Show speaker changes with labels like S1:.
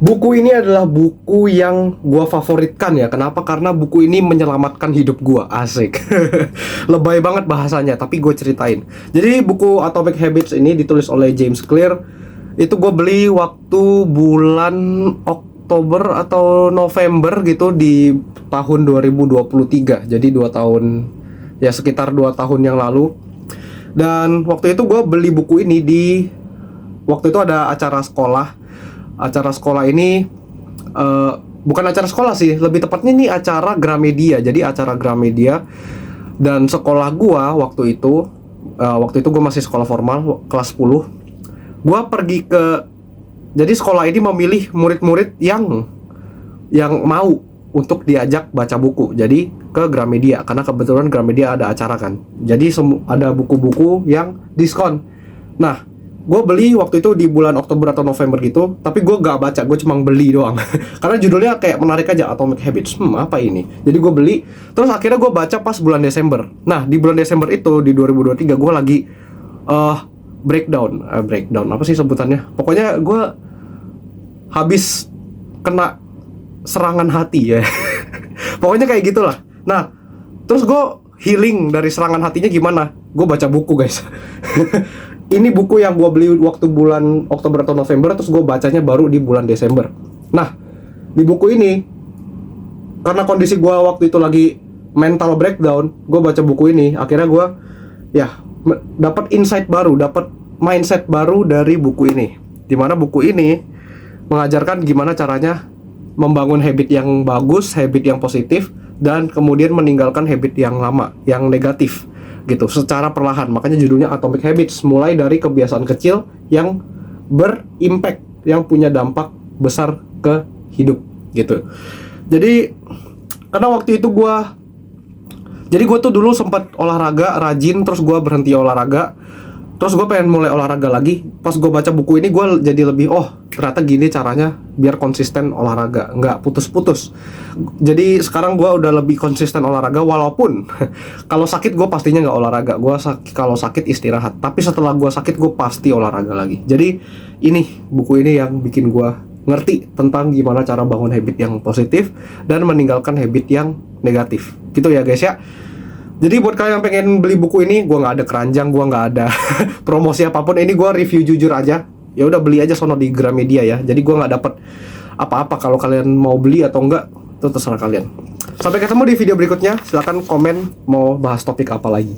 S1: Buku ini adalah buku yang gua favoritkan ya. Kenapa? Karena buku ini menyelamatkan hidup gua. Asik. Lebay banget bahasanya, tapi gue ceritain. Jadi buku Atomic Habits ini ditulis oleh James Clear. Itu gue beli waktu bulan Oktober atau November gitu di tahun 2023. Jadi 2 tahun, ya sekitar 2 tahun yang lalu. Dan waktu itu gue beli buku ini waktu itu ada acara sekolah. Acara sekolah ini bukan acara sekolah sih, lebih tepatnya ini acara Gramedia. Jadi acara Gramedia, dan sekolah gua waktu itu gua masih sekolah formal kelas 10. Gua pergi jadi sekolah ini memilih murid-murid yang mau untuk diajak baca buku. Jadi ke Gramedia, karena kebetulan Gramedia ada acara kan. Jadi ada buku-buku yang diskon. Nah, gue beli waktu itu di bulan Oktober atau November gitu, tapi gue gak baca, gue cuma beli doang. Karena judulnya kayak menarik aja, Atomic Habits. Apa ini? Jadi gue beli, terus akhirnya gue baca pas bulan Desember. Nah, di bulan Desember itu, di 2023, gue lagi breakdown, apa sih sebutannya? Pokoknya gue habis kena serangan hati ya. Pokoknya kayak gitulah. Nah, terus gue healing dari serangan hatinya gimana? Gue baca buku, guys. Ini buku yang gue beli waktu bulan Oktober atau November, terus gue bacanya baru di bulan Desember. Nah, di buku ini, karena kondisi gue waktu itu lagi mental breakdown, gue baca buku ini, akhirnya gue dapat insight baru, dapat mindset baru dari buku ini. Dimana buku ini mengajarkan gimana caranya membangun habit yang bagus, habit yang positif, dan kemudian meninggalkan habit yang lama, yang negatif gitu, secara perlahan. Makanya judulnya Atomic Habits, mulai dari kebiasaan kecil yang berimpact, yang punya dampak besar ke hidup gitu. Jadi karena waktu itu gue tuh dulu sempat olahraga rajin, terus gue berhenti olahraga, terus gue pengen mulai olahraga lagi. Pas gue baca buku ini, gue jadi lebih, ternyata gini caranya biar konsisten olahraga, nggak putus-putus. Jadi sekarang gue udah lebih konsisten olahraga, walaupun kalau sakit gue pastinya nggak olahraga. Kalau sakit istirahat, tapi setelah gue sakit gue pasti olahraga lagi. Jadi buku ini yang bikin gue ngerti tentang gimana cara bangun habit yang positif dan meninggalkan habit yang negatif gitu ya guys ya. Jadi buat kalian yang pengen beli buku ini, gue nggak ada keranjang, gue nggak ada promosi apapun. Ini gue review jujur aja. Ya udah, beli aja sono di Gramedia ya. Jadi gue nggak dapet apa-apa. Kalau kalian mau beli atau enggak, itu terserah kalian. Sampai ketemu di video berikutnya. Silahkan komen mau bahas topik apa lagi.